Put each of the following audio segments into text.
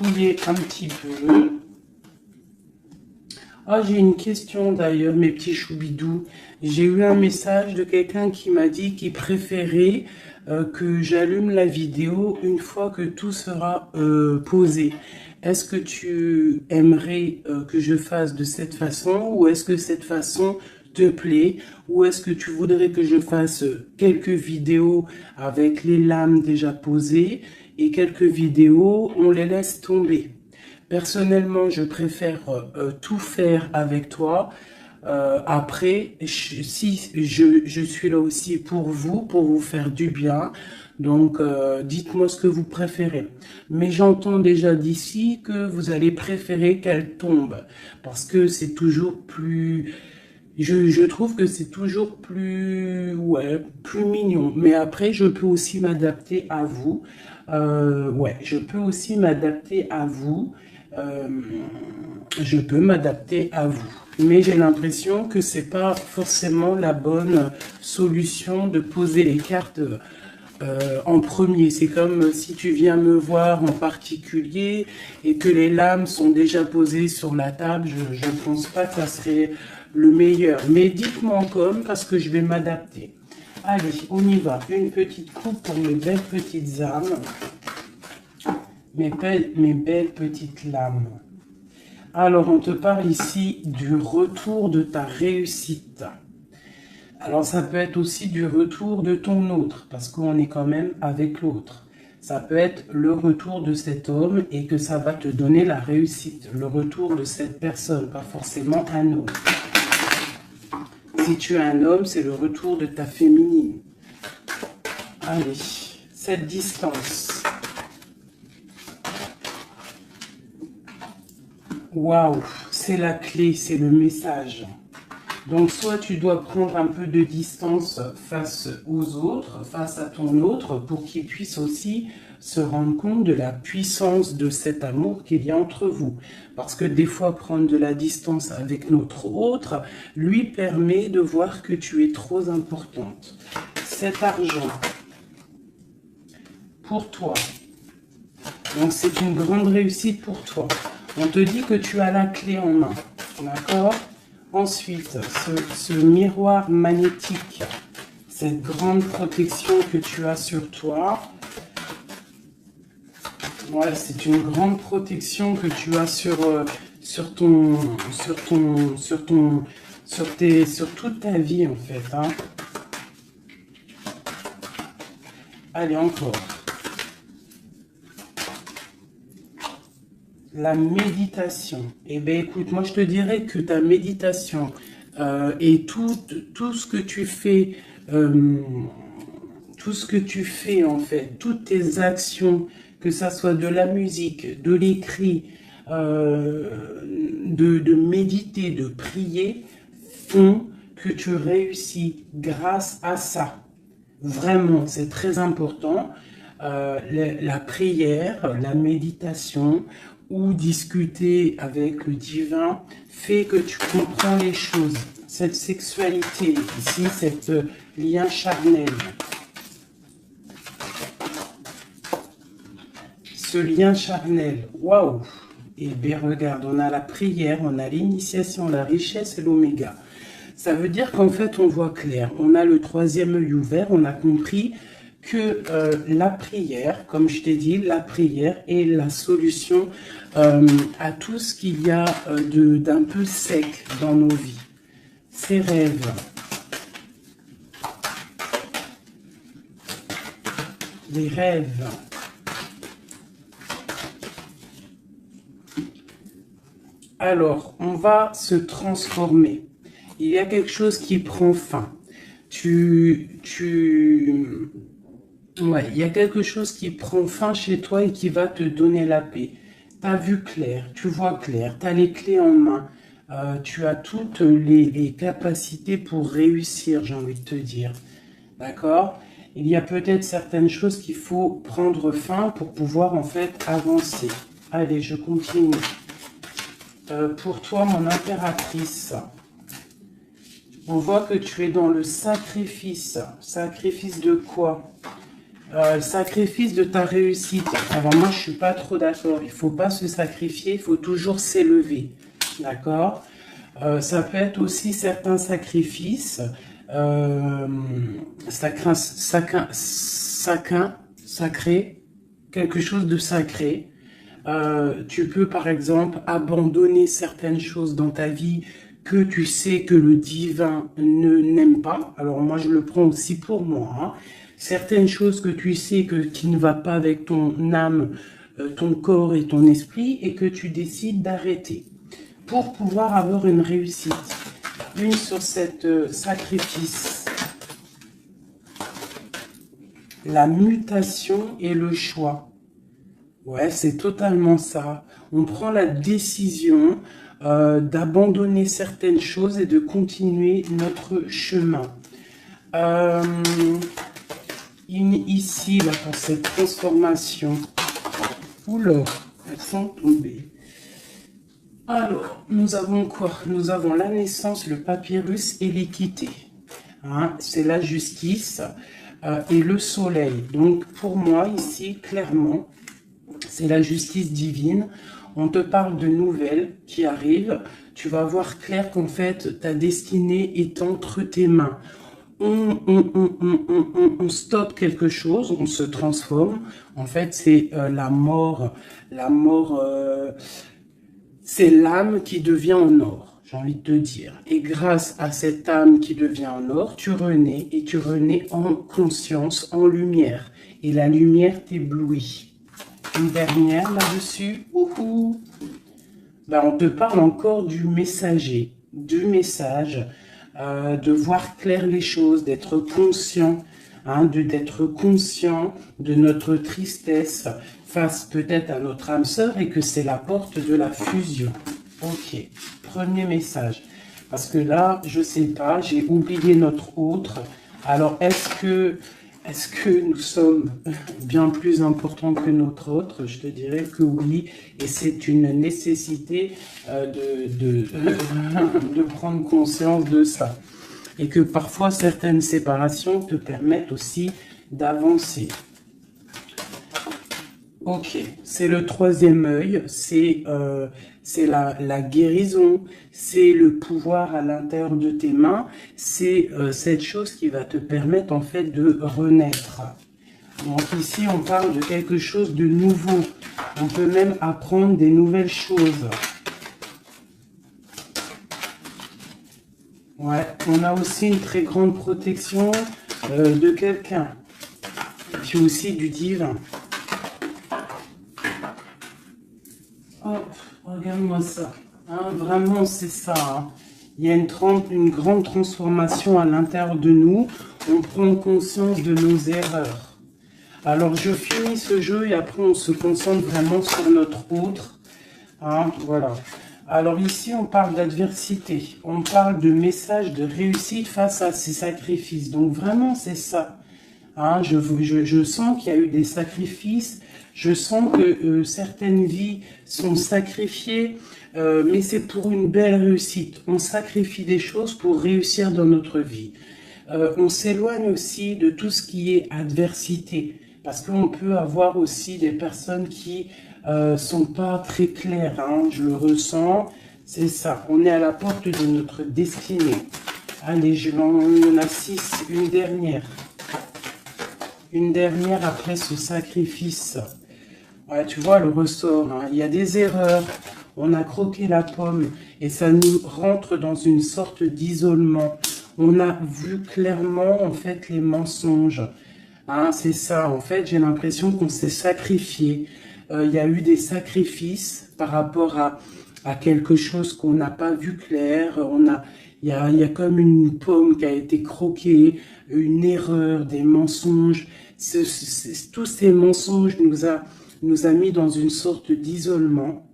fouiller un petit peu. Ah, j'ai une question d'ailleurs, mes petits choubidous. J'ai eu un message de quelqu'un qui m'a dit qu'il préférait que j'allume la vidéo une fois que tout sera posé. Est-ce que tu aimerais que je fasse de cette façon ou est-ce que cette façon te plaît ou est-ce que tu voudrais que je fasse quelques vidéos avec les lames déjà posées et quelques vidéos, on les laisse tomber? Personnellement, je préfère tout faire avec toi. Après, si je suis là aussi pour vous faire du bien. Donc, dites-moi ce que vous préférez. Mais j'entends déjà d'ici que vous allez préférer qu'elle tombe. Parce que c'est toujours plus... Je trouve que c'est toujours plus, ouais, plus mignon. Mais après, je peux aussi m'adapter à vous. Ouais, je peux aussi m'adapter à vous. Euh, je peux m'adapter à vous. Mais j'ai l'impression que c'est pas forcément la bonne solution de poser les cartes en premier. C'est comme si tu viens me voir en particulier et que les lames sont déjà posées sur la table. Je ne pense pas que ça serait le meilleur. Mais dites-moi comme parce que je vais m'adapter. Allez, on y va. Une petite coupe pour mes belles petites âmes. Mes belles petites lames. Alors, on te parle ici du retour de ta réussite. Alors, ça peut être aussi du retour de ton autre, parce qu'on est quand même avec l'autre. Ça peut être le retour de cet homme et que ça va te donner la réussite. Le retour de cette personne, pas forcément un homme. Si tu es un homme, c'est le retour de ta féminine. Allez, cette distance. Waouh, c'est la clé, c'est le message. Donc, soit tu dois prendre un peu de distance face aux autres, face à ton autre, pour qu'il puisse aussi se rendre compte de la puissance de cet amour qu'il y a entre vous. Parce que des fois, prendre de la distance avec notre autre lui permet de voir que tu es trop importante. Cet argent, pour toi, donc c'est une grande réussite pour toi. On te dit que tu as la clé en main, d'accord? Ensuite, ce miroir magnétique, cette grande protection que tu as sur toi, ouais, c'est une grande protection que tu as sur toute ta vie en fait. Hein. Allez, encore. La méditation. Eh bien, écoute, moi, je te dirais que ta méditation et tout ce que tu fais, en fait, toutes tes actions, que ça soit de la musique, de l'écrit, de méditer, de prier, font que tu réussis grâce à ça. Vraiment, c'est très important. La prière, la méditation ou discuter avec le divin fait que tu comprends les choses. Cette sexualité ici, cet lien charnel. Ce lien charnel, waouh! Et bien regarde, on a la prière, on a l'initiation, la richesse et l'oméga. Ça veut dire qu'en fait, on voit clair. On a le troisième œil ouvert, on a compris que la prière, comme je t'ai dit, la prière est la solution à tout ce qu'il y a d'un peu sec dans nos vies. Ces rêves, les rêves. Alors, on va se transformer. Il y a quelque chose qui prend fin. Ouais, il y a quelque chose qui prend fin chez toi et qui va te donner la paix. Tu as vu clair, tu vois clair, tu as les clés en main. Tu as toutes les capacités pour réussir, j'ai envie de te dire. D'accord? Il y a peut-être certaines choses qu'il faut prendre fin pour pouvoir en fait avancer. Allez, je continue. Pour toi, mon impératrice, on voit que tu es dans le sacrifice. Sacrifice de quoi? Le sacrifice de ta réussite. Alors moi, je suis pas trop d'accord. Il faut pas se sacrifier, il faut toujours s'élever. D'accord? Ça peut être aussi certains sacrifices. Sacré, quelque chose de sacré. Tu peux par exemple abandonner certaines choses dans ta vie que tu sais que le divin ne n'aime pas. Alors moi je le prends aussi pour moi, hein. Certaines choses que tu sais qui ne va pas avec ton âme, ton corps et ton esprit et que tu décides d'arrêter pour pouvoir avoir une réussite. Une sur cette sacrifice. La mutation et le choix. Ouais, c'est totalement ça. On prend la décision d'abandonner certaines choses et de continuer notre chemin. Ici, là, pour cette transformation. Oula, elles sont tombées. Alors, nous avons quoi? Nous avons la naissance, le papyrus et l'équité. Hein, c'est la justice et le soleil. Donc, pour moi, ici, clairement, c'est la justice divine. On te parle de nouvelles qui arrivent. Tu vas voir clair qu'en fait, ta destinée est entre tes mains. On stoppe quelque chose, on se transforme. En fait, c'est la mort. La mort, c'est l'âme qui devient en or, j'ai envie de te dire. Et grâce à cette âme qui devient en or, tu renais et tu renais en conscience, en lumière. Et la lumière t'éblouit. Une dernière là-dessus. Ben, on te parle encore du messager, du message, de voir clair les choses, d'être conscient, hein, d'être conscient de notre tristesse face peut-être à notre âme sœur et que c'est la porte de la fusion. Ok, premier message. Parce que là, je sais pas, j'ai oublié notre autre. Alors, est-ce que nous sommes bien plus importants que notre autre? Je te dirais que oui, et c'est une nécessité de prendre conscience de ça. Et que parfois, certaines séparations te permettent aussi d'avancer. Ok, c'est le troisième œil, c'est la guérison, c'est le pouvoir à l'intérieur de tes mains, c'est cette chose qui va te permettre en fait de renaître. Donc ici on parle de quelque chose de nouveau, on peut même apprendre des nouvelles choses. Ouais, on a aussi une très grande protection de quelqu'un, puis aussi du divin. Oh, regarde-moi ça. Hein, vraiment, c'est ça. Hein. Il y a une grande transformation à l'intérieur de nous. On prend conscience de nos erreurs. Alors, je finis ce jeu et après, on se concentre vraiment sur notre autre. Hein, voilà. Alors ici, on parle d'adversité. On parle de message de réussite face à ces sacrifices. Donc, vraiment, c'est ça. Hein, je sens qu'il y a eu des sacrifices. Je sens que certaines vies sont sacrifiées, mais c'est pour une belle réussite. On sacrifie des choses pour réussir dans notre vie. On s'éloigne aussi de tout ce qui est adversité, parce qu'on peut avoir aussi des personnes qui sont pas très claires. Hein, je le ressens, c'est ça. On est à la porte de notre destinée. Allez, il y en a 6, une dernière. Une dernière après ce sacrifice. Ouais, tu vois le ressort, hein. Il y a des erreurs, on a croqué la pomme et ça nous rentre dans une sorte d'isolement. On a vu clairement en fait les mensonges. Hein, c'est ça, en fait j'ai l'impression qu'on s'est sacrifié. Il y a eu des sacrifices par rapport à quelque chose qu'on n'a pas vu clair. Il y a comme une pomme qui a été croquée, une erreur, des mensonges. Tous ces mensonges nous a mis dans une sorte d'isolement.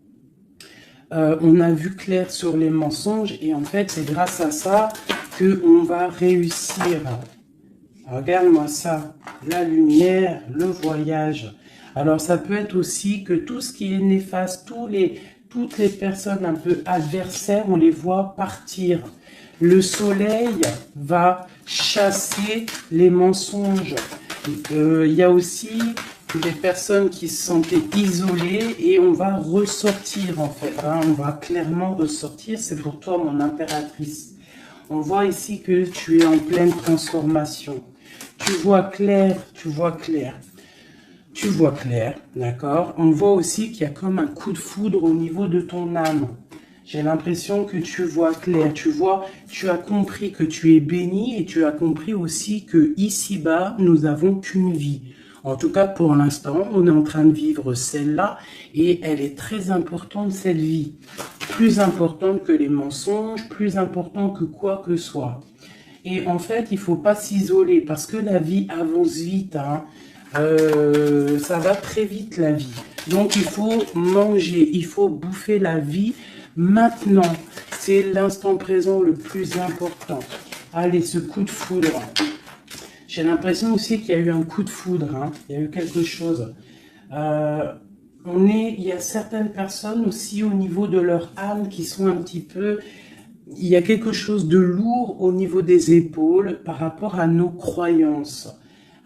On a vu clair sur les mensonges et en fait, c'est grâce à ça qu'on va réussir. Regarde-moi ça, la lumière, le voyage. Alors, ça peut être aussi que tout ce qui est néfaste, toutes les personnes un peu adversaires, on les voit partir. Le soleil va chasser les mensonges. Il y a aussi des personnes qui se sentaient isolées et on va ressortir en fait. Hein, on va clairement ressortir. C'est pour toi, mon impératrice. On voit ici que tu es en pleine transformation. Tu vois clair, tu vois clair. Tu vois clair, d'accord? On voit aussi qu'il y a comme un coup de foudre au niveau de ton âme. J'ai l'impression que tu vois clair, tu vois, tu as compris que tu es béni et tu as compris aussi que ici-bas, nous n'avons qu'une vie. En tout cas, pour l'instant, on est en train de vivre celle-là et elle est très importante, cette vie. Plus importante que les mensonges, plus importante que quoi que ce soit. Et en fait, il faut pas s'isoler parce que la vie avance vite, hein. Ça va très vite la vie. Donc il faut manger, il faut bouffer la vie maintenant. C'est l'instant présent le plus important. Allez, ce coup de foudre. J'ai l'impression aussi qu'il y a eu un coup de foudre, hein. Il y a eu quelque chose. Il y a certaines personnes aussi au niveau de leur âme qui sont un petit peu... Il y a quelque chose de lourd au niveau des épaules par rapport à nos croyances.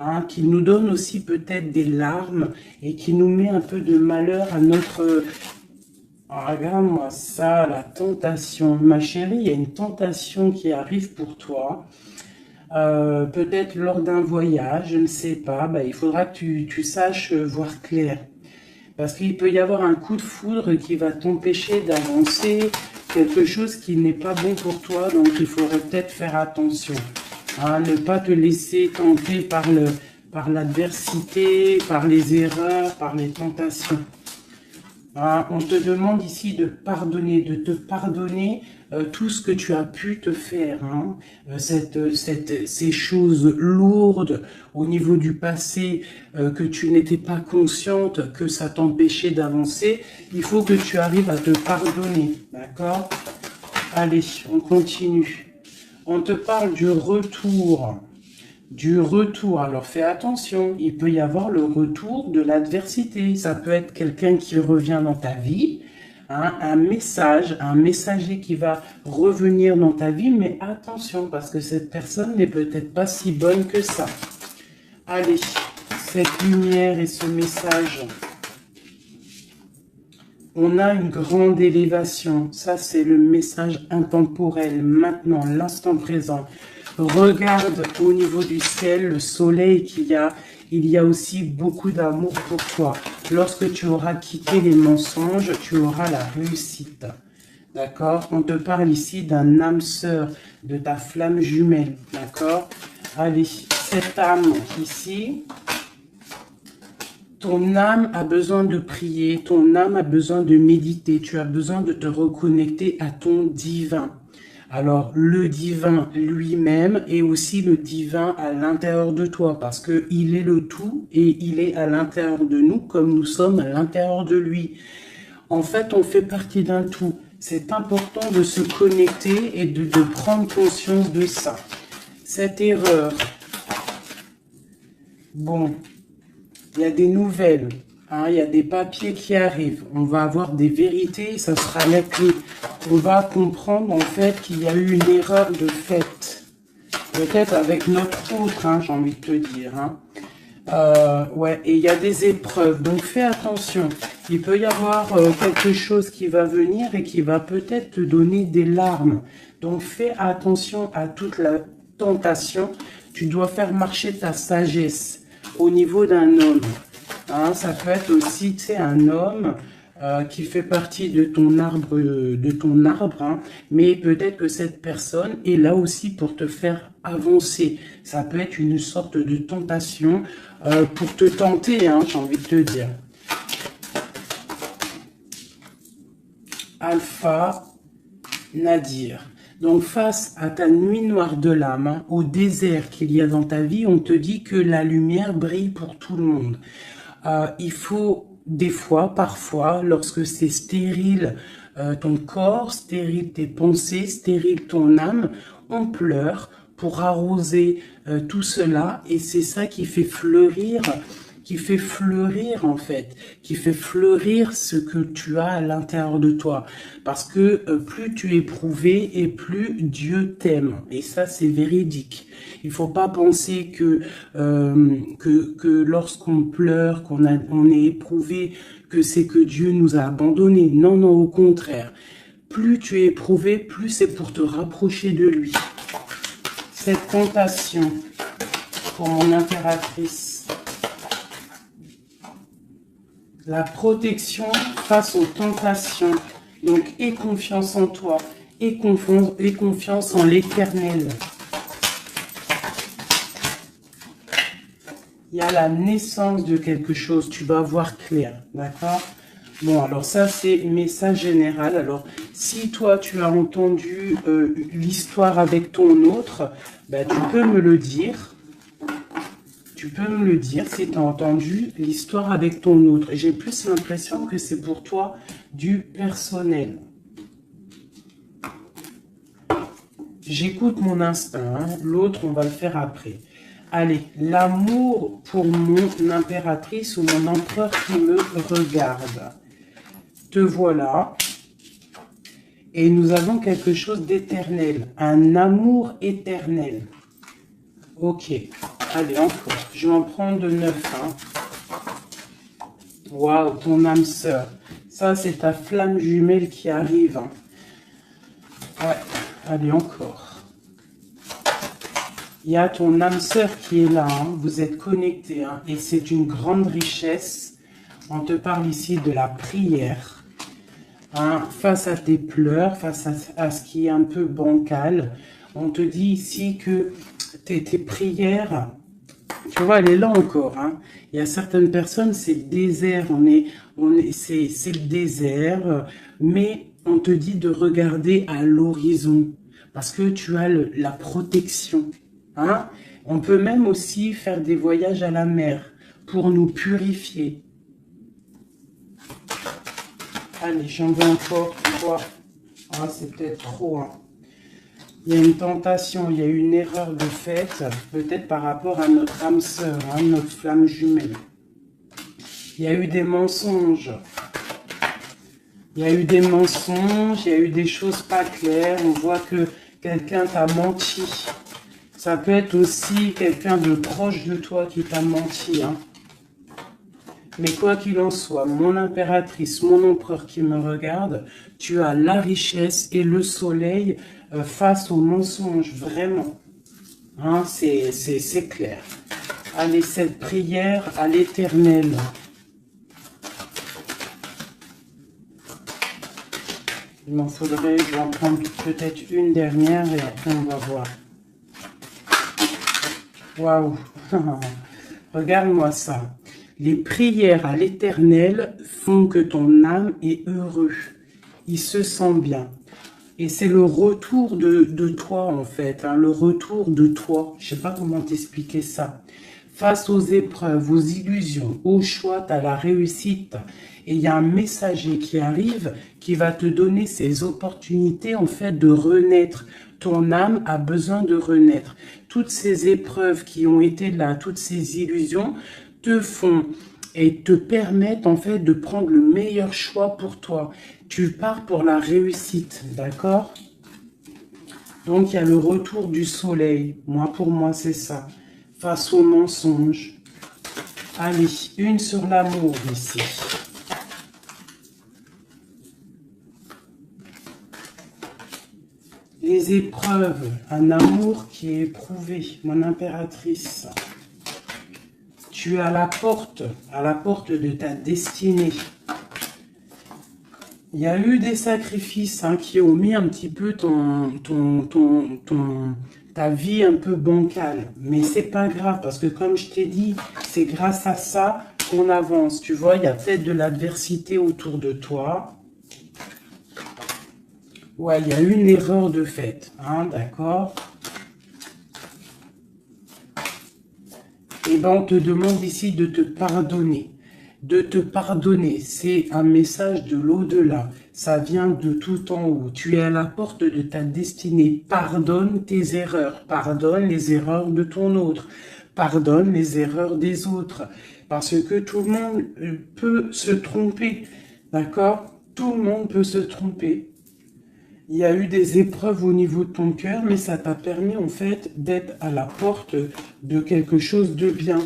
Hein, qui nous donne aussi peut-être des larmes et qui nous met un peu de malheur à notre... Oh, regarde-moi ça, la tentation. Ma chérie, il y a une tentation qui arrive pour toi. Peut-être lors d'un voyage, je ne sais pas. Bah, il faudra que tu saches voir clair. Parce qu'il peut y avoir un coup de foudre qui va t'empêcher d'avancer, quelque chose qui n'est pas bon pour toi, donc il faudrait peut-être faire attention. Hein, ne pas te laisser tenter par l'adversité, par les erreurs, par les tentations. Hein, on te demande ici de te pardonner tout ce que tu as pu te faire. Hein, ces choses lourdes au niveau du passé que tu n'étais pas consciente, que ça t'empêchait d'avancer. Il faut que tu arrives à te pardonner. D'accord? Allez, on continue. On te parle du retour. Du retour. Alors fais attention, il peut y avoir le retour de l'adversité. Ça peut être quelqu'un qui revient dans ta vie, hein, un messager qui va revenir dans ta vie, mais attention, parce que cette personne n'est peut-être pas si bonne que ça. Allez, cette lumière et ce message. On a une grande élévation. Ça, c'est le message intemporel. Maintenant, l'instant présent. Regarde au niveau du ciel, le soleil qu'il y a. Il y a aussi beaucoup d'amour pour toi. Lorsque tu auras quitté les mensonges, tu auras la réussite. D'accord? On te parle ici d'un âme sœur, de ta flamme jumelle. D'accord? Allez, cette âme ici... Ton âme a besoin de prier, ton âme a besoin de méditer, tu as besoin de te reconnecter à ton divin. Alors, le divin lui-même et aussi le divin à l'intérieur de toi, parce qu'il est le tout et il est à l'intérieur de nous comme nous sommes à l'intérieur de lui. En fait, on fait partie d'un tout. C'est important de se connecter et de prendre conscience de ça. Cette erreur, bon... Il y a des nouvelles, hein, il y a des papiers qui arrivent. On va avoir des vérités, ça sera la clé. On va comprendre en fait qu'il y a eu une erreur de fait. Peut-être avec notre autre, hein, j'ai envie de te dire. Hein. Ouais, et il y a des épreuves, donc fais attention. Il peut y avoir quelque chose qui va venir et qui va peut-être te donner des larmes. Donc fais attention à toute la tentation. Tu dois faire marcher ta sagesse. Au niveau d'un homme, hein, ça peut être aussi, tu sais, un homme qui fait partie de ton arbre, hein, mais peut-être que cette personne est là aussi pour te faire avancer. Ça peut être une sorte de tentation pour te tenter, hein, j'ai envie de te dire. Alpha Nadir. Donc, face à ta nuit noire de l'âme, hein, au désert qu'il y a dans ta vie, on te dit que la lumière brille pour tout le monde. Il faut, des fois, parfois, lorsque c'est stérile ton corps, stérile tes pensées, stérile ton âme, on pleure pour arroser tout cela. Et c'est ça qui fait fleurir qui fait fleurir en fait, qui fait fleurir ce que tu as à l'intérieur de toi. Parce que plus tu es éprouvé et plus Dieu t'aime. Et ça, c'est véridique. Il faut pas penser que lorsqu'on pleure, on est éprouvé, que c'est que Dieu nous a abandonnés. Non, non, au contraire. Plus tu es éprouvé, plus c'est pour te rapprocher de lui. Cette tentation pour mon impératrice. La protection face aux tentations. Donc, aie confiance en toi. Aie confiance en l'Éternel. Il y a la naissance de quelque chose. Tu vas voir clair. D'accord? Bon, alors ça, c'est message général. Alors, si toi, tu as entendu l'histoire avec ton autre, ben, tu peux me le dire. Tu peux me le dire si tu as entendu l'histoire avec ton autre. J'ai plus l'impression que c'est pour toi du personnel. J'écoute mon instinct. Hein. L'autre, on va le faire après. Allez, l'amour pour mon impératrice ou mon empereur qui me regarde. Te voilà. Et nous avons quelque chose d'éternel. Un amour éternel. Ok. Allez, encore. Je vais en prendre de 9. Hein. Waouh, ton âme sœur. Ça, c'est ta flamme jumelle qui arrive. Hein. Ouais. Allez, encore. Il y a ton âme sœur qui est là. Hein. Vous êtes connectés. Hein. Et c'est une grande richesse. On te parle ici de la prière. Hein. Face à tes pleurs, face à ce qui est un peu bancal. On te dit ici que tes prières... Tu vois, elle est là encore. Hein. Il y a certaines personnes, c'est le désert. C'est le désert. Mais on te dit de regarder à l'horizon. Parce que tu as la protection. Hein. On peut même aussi faire des voyages à la mer pour nous purifier. Allez, j'en veux encore 3. Ah, c'est peut-être trop. Hein. Il y a une tentation, il y a une erreur de fait, peut-être par rapport à notre âme sœur, hein, notre flamme jumelle. Il y a eu des mensonges. Il y a eu des mensonges, il y a eu des choses pas claires. On voit que quelqu'un t'a menti. Ça peut être aussi quelqu'un de proche de toi qui t'a menti. Hein. Mais quoi qu'il en soit, mon impératrice, mon empereur qui me regarde, tu as la richesse et le soleil face aux mensonges, vraiment. Hein, c'est clair. Allez, cette prière à l'Éternel. Il m'en faudrait, je vais en prendre peut-être une dernière et après on va voir. Waouh. Regarde-moi ça. Les prières à l'Éternel font que ton âme est heureux. Il se sent bien. Et c'est le retour de toi, en fait. Hein, le retour de toi. Je ne sais pas comment t'expliquer ça. Face aux épreuves, aux illusions, au choix, tu as la réussite. Et il y a un messager qui arrive qui va te donner ces opportunités, en fait, de renaître. Ton âme a besoin de renaître. Toutes ces épreuves qui ont été là, toutes ces illusions, te font et te permettent en fait de prendre le meilleur choix pour toi. Tu pars pour la réussite, d'accord? Donc il y a le retour du soleil. Pour moi c'est ça. Face aux mensonges. Allez, une sur l'amour ici. Les épreuves, un amour qui est éprouvé, mon impératrice. Tu es à la porte de ta destinée. Il y a eu des sacrifices hein, qui ont mis un petit peu ta vie un peu bancale. Mais c'est pas grave parce que comme je t'ai dit, c'est grâce à ça qu'on avance. Tu vois, il y a peut-être de l'adversité autour de toi. Ouais, il y a eu une erreur de fait. Hein, d'accord? Et ben on te demande ici de te pardonner. De te pardonner, c'est un message de l'au-delà. Ça vient de tout en haut. Tu es à la porte de ta destinée. Pardonne tes erreurs. Pardonne les erreurs de ton autre. Pardonne les erreurs des autres. parce que tout le monde peut se tromper, d'accord? Tout le monde peut se tromper. Il y a eu des épreuves au niveau de ton cœur, mais ça t'a permis en fait d'être à la porte de quelque chose de bien.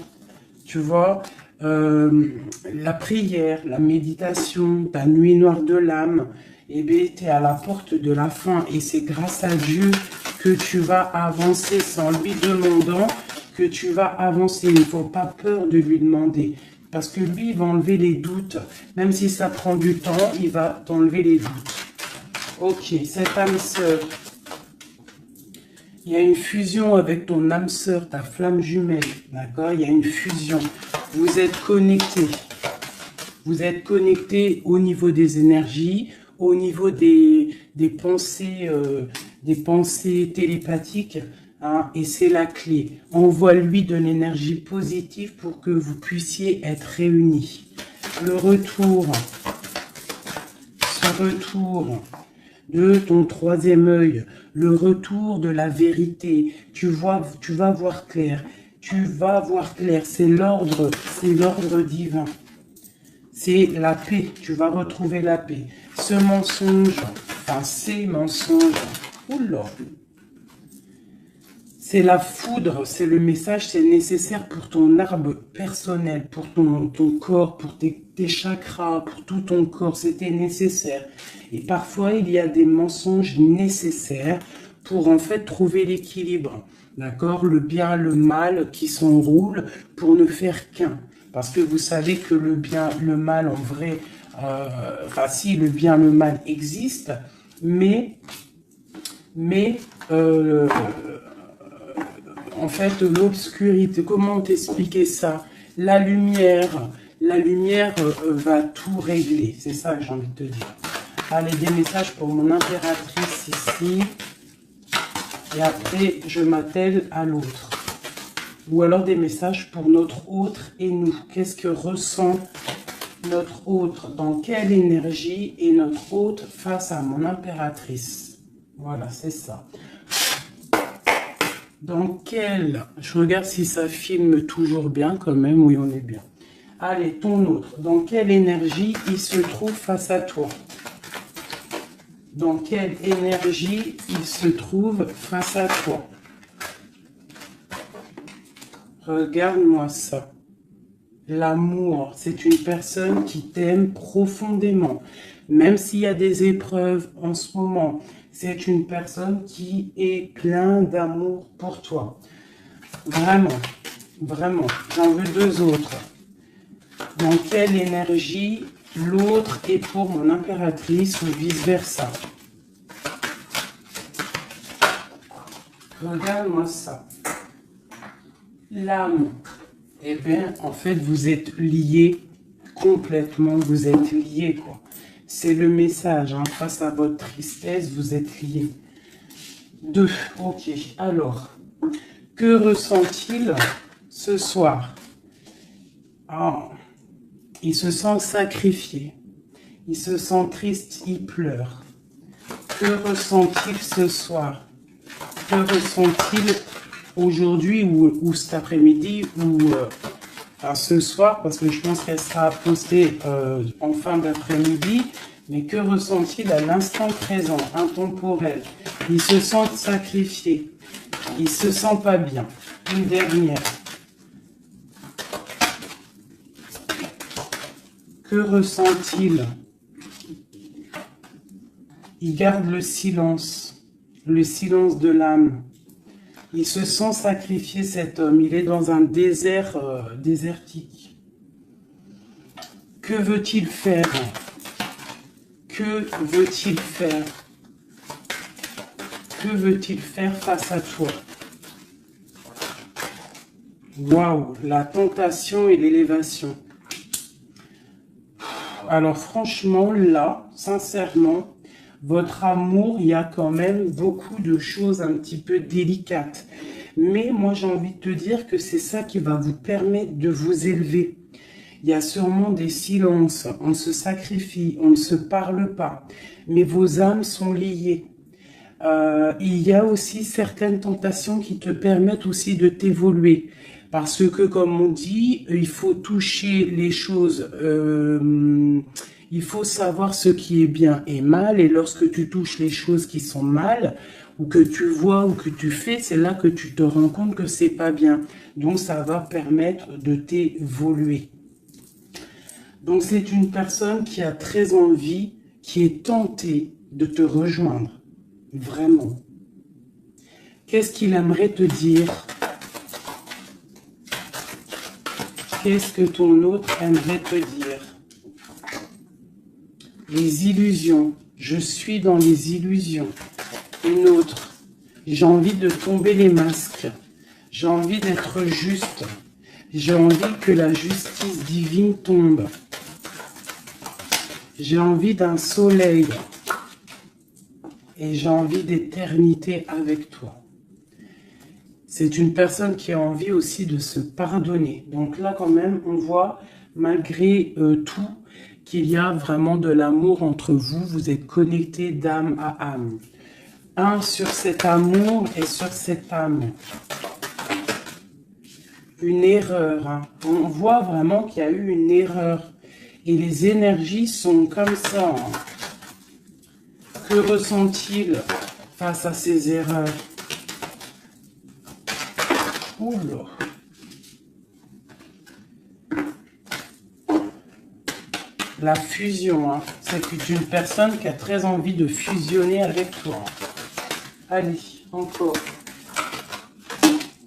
Tu vois, la prière, la méditation, ta nuit noire de l'âme, eh bien, tu es à la porte de la fin. Et c'est grâce à Dieu que tu vas avancer, sans lui demandant que tu vas avancer. Il ne faut pas peur de lui demander. Parce que lui, il va enlever les doutes. Même si ça prend du temps, il va t'enlever les doutes. Ok, cette âme sœur. Il y a une fusion avec ton âme sœur, ta flamme jumelle. D'accord? Il y a une fusion. Vous êtes connectés. Vous êtes connectés au niveau des énergies, au niveau des pensées télépathiques. Hein, et c'est la clé. Envoie-lui de l'énergie positive pour que vous puissiez être réunis. Le retour. Ce retour de ton troisième œil, le retour de la vérité. Tu vas voir clair. Tu vas voir clair. C'est l'ordre divin. C'est la paix. Tu vas retrouver la paix. Ce mensonge, enfin ces mensonges, oula, c'est la foudre, c'est le message, c'est nécessaire pour ton arbre personnel, pour ton corps, pour tes chakras, pour tout ton corps, c'était nécessaire. Et parfois, il y a des mensonges nécessaires pour en fait trouver l'équilibre. D'accord? Le bien, le mal qui s'enroulent pour ne faire qu'un. Parce que vous savez que le bien, le mal en vrai, enfin si le bien, le mal existe, mais en fait, l'obscurité, comment t'expliquer ça? La lumière va tout régler. C'est ça que j'ai envie de te dire. Allez, des messages pour mon impératrice ici. Et après, je m'attelle à l'autre. Ou alors des messages pour notre autre et nous. Qu'est-ce que ressent notre autre? Dans quelle énergie est notre autre face à mon impératrice? Voilà, c'est ça. Dans quel... Je regarde si ça filme toujours bien quand même. Oui, on est bien. Allez, ton autre. Dans quelle énergie il se trouve face à toi? Dans quelle énergie il se trouve face à toi? Regarde-moi ça. L'amour, c'est une personne qui t'aime profondément. Même s'il y a des épreuves en ce moment, c'est une personne qui est plein d'amour pour toi. Vraiment, vraiment. J'en veux deux autres. Dans quelle énergie l'autre est pour mon impératrice ou vice-versa? Regarde-moi ça. L'âme. Eh bien, en fait, vous êtes liés complètement. Vous êtes liés, quoi. C'est le message. Hein. Face à votre tristesse, vous êtes liés. 2. Ok. Alors, que ressent-il ce soir? Ah, il se sent sacrifié. Il se sent triste. Il pleure. Que ressent-il ce soir? Que ressent-il aujourd'hui ou cet après-midi ou enfin, ce soir, parce que je pense qu'elle sera postée en fin d'après-midi, mais que ressent-il à l'instant présent, intemporel? Il se sent sacrifié, il se sent pas bien. Une dernière. Que ressent-il? Il garde le silence de l'âme. Il se sent sacrifié, cet homme. Il est dans un désert désertique. Que veut-il faire? Que veut-il faire? Que veut-il faire face à toi? Waouh, la tentation et l'élévation. Alors franchement, là, sincèrement, votre amour, il y a quand même beaucoup de choses un petit peu délicates. Mais moi, j'ai envie de te dire que c'est ça qui va vous permettre de vous élever. Il y a sûrement des silences, on se sacrifie, on ne se parle pas. Mais vos âmes sont liées. Il y a aussi certaines tentations qui te permettent aussi de t'évoluer. Parce que, comme on dit, il faut toucher les choses, il faut savoir ce qui est bien et mal. Et lorsque tu touches les choses qui sont mal, ou que tu vois ou que tu fais, c'est là que tu te rends compte que c'est pas bien. Donc, ça va permettre de t'évoluer. Donc, c'est une personne qui a très envie, qui est tentée de te rejoindre. Vraiment. Qu'est-ce qu'il aimerait te dire? Qu'est-ce que ton autre aimerait te dire? Les illusions. Je suis dans les illusions. Une autre. J'ai envie de tomber les masques. J'ai envie d'être juste. J'ai envie que la justice divine tombe. J'ai envie d'un soleil. Et j'ai envie d'éternité avec toi. C'est une personne qui a envie aussi de se pardonner. Donc là, quand même, on voit, malgré tout, qu'il y a vraiment de l'amour entre vous. Vous êtes connectés d'âme à âme. Un sur cet amour et sur cette âme. Une erreur. Hein. On voit vraiment qu'il y a eu une erreur. Et les énergies sont comme ça. Hein. Que ressent-il face à ces erreurs? Oula. La fusion, hein. C'est une personne qui a très envie de fusionner avec toi. Allez, encore.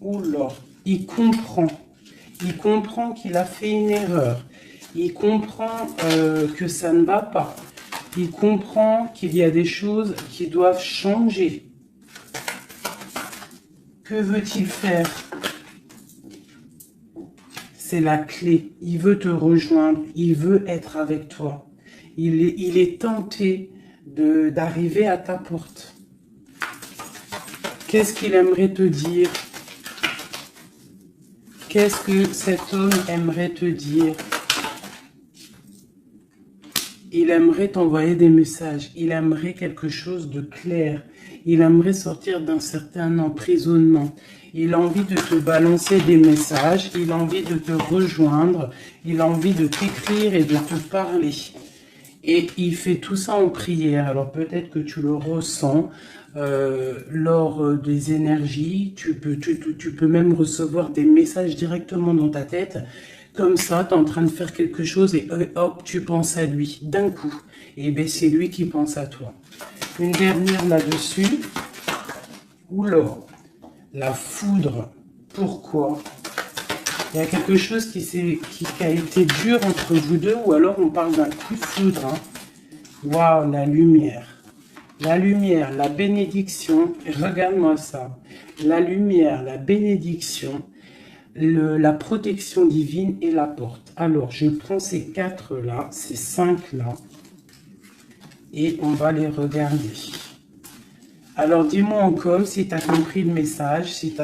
Oula. Il comprend. Il comprend qu'il a fait une erreur. Il comprend que ça ne va pas. Il comprend qu'il y a des choses qui doivent changer. Que veut-il faire? C'est la clé. Il veut te rejoindre. Il veut être avec toi. Il est tenté d'arriver à ta porte. Qu'est-ce qu'il aimerait te dire? Qu'est-ce que cet homme aimerait te dire? Il aimerait t'envoyer des messages. Il aimerait quelque chose de clair. Il aimerait sortir d'un certain emprisonnement. Il a envie de te balancer des messages. Il a envie de te rejoindre. Il a envie de t'écrire et de te parler. Et il fait tout ça en prière. Alors peut-être que tu le ressens lors des énergies. Tu peux même recevoir des messages directement dans ta tête. Comme ça, tu es en train de faire quelque chose et hop, tu penses à lui d'un coup. Et bien, c'est lui qui pense à toi. Une dernière là-dessus. Oula, la foudre. Pourquoi? Il y a quelque chose qui a été dur entre vous deux, ou alors on parle d'un coup de foudre. Hein. Waouh, la lumière. La lumière, la bénédiction. Regarde-moi ça. La lumière, la bénédiction. La protection divine et la porte. Alors, je prends ces 4 là, ces 5 là, et on va les regarder. Alors, dis-moi en com si tu as compris le message, si tu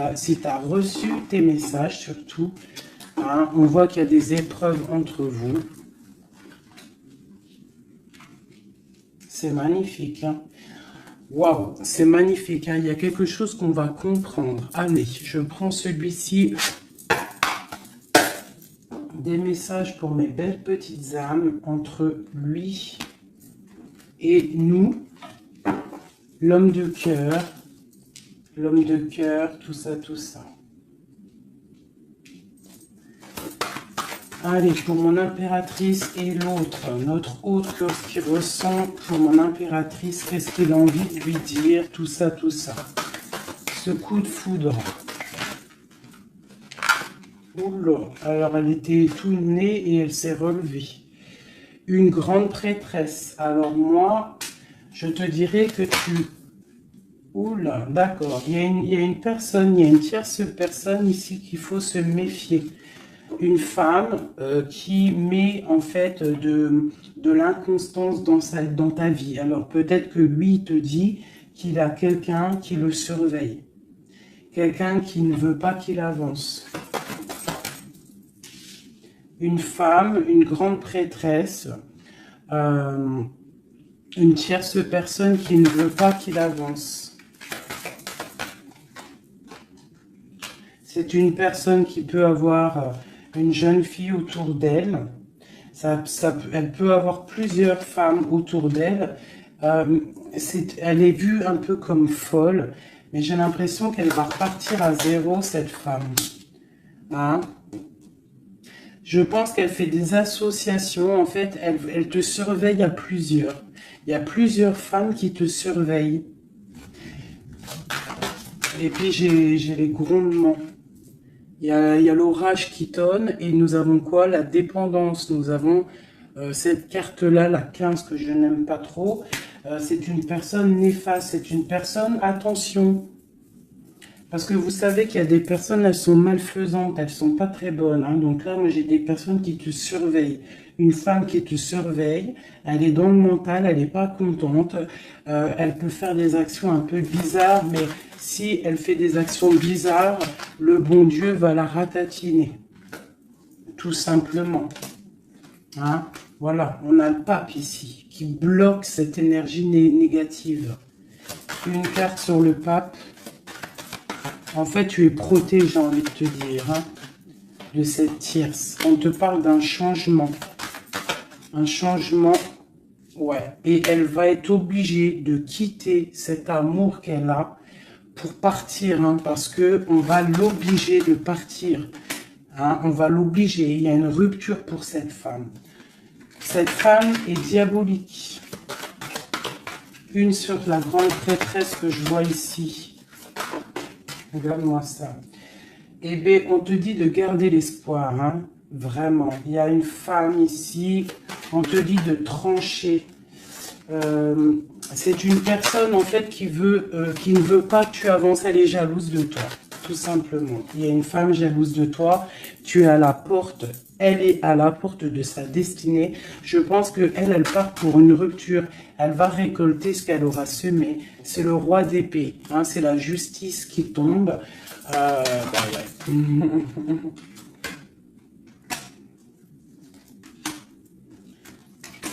as reçu tes messages surtout. Hein, on voit qu'il y a des épreuves entre vous. C'est magnifique. Hein. Waouh, c'est magnifique. Hein. Il y a quelque chose qu'on va comprendre. Allez, je prends celui-ci. Des messages pour mes belles petites âmes entre lui et nous, l'homme de cœur, tout ça, tout ça. Allez, pour mon impératrice et l'autre, notre autre qui ressent pour mon impératrice, qu'est-ce qu'il a envie de lui dire, tout ça, tout ça. Ce coup de foudre. Oula, alors elle était tout née et elle s'est relevée. Une grande prêtresse. Alors moi, je te dirais que tu... Oula, d'accord. Il y a une personne, il y a une tierce personne ici qu'il faut se méfier. Une femme qui met en fait de l'inconstance dans ta vie. Alors peut-être que lui il te dit qu'il a quelqu'un qui le surveille. Quelqu'un qui ne veut pas qu'il avance. Une femme, une grande prêtresse, une tierce personne qui ne veut pas qu'il avance. C'est une personne qui peut avoir une jeune fille autour d'elle. Elle peut avoir plusieurs femmes autour d'elle. Elle est vue un peu comme folle, mais j'ai l'impression qu'elle va repartir à zéro, cette femme. Hein? Je pense qu'elle fait des associations. En fait, elle te surveille à plusieurs. Il y a plusieurs femmes qui te surveillent. Et puis, j'ai les grondements. Il y a l'orage qui tonne. Et nous avons quoi? La dépendance. Nous avons cette carte-là, la 15, que je n'aime pas trop. C'est une personne néfaste. C'est une personne, attention. Parce que vous savez qu'il y a des personnes, elles sont malfaisantes, elles sont pas très bonnes. Hein. Donc là, moi, j'ai des personnes qui te surveillent. Une femme qui te surveille, elle est dans le mental, elle n'est pas contente. Elle peut faire des actions un peu bizarres, mais si elle fait des actions bizarres, le bon Dieu va la ratatiner. Tout simplement. Hein. Voilà, on a le pape ici, qui bloque cette énergie négative. Une carte sur le pape. En fait, tu es protégé, j'ai envie de te dire, hein, de cette tierce. On te parle d'un changement. Un changement, ouais. Et elle va être obligée de quitter cet amour qu'elle a pour partir, hein, parce qu'on va l'obliger de partir. Hein, on va l'obliger. Il y a une rupture pour cette femme. Cette femme est diabolique. Une sur la grande prêtresse que je vois ici. Regarde-moi ça. Eh bien, on te dit de garder l'espoir, hein. Vraiment. Il y a une femme ici. On te dit de trancher. C'est une personne, en fait, qui ne veut pas que tu avances. Elle est jalouse de toi, tout simplement. Il y a une femme jalouse de toi. Tu es à la porte. Elle est à la porte de sa destinée. Je pense qu'elle part pour une rupture. Elle va récolter ce qu'elle aura semé. C'est le roi d'épée. Hein, c'est la justice qui tombe. Bah ouais.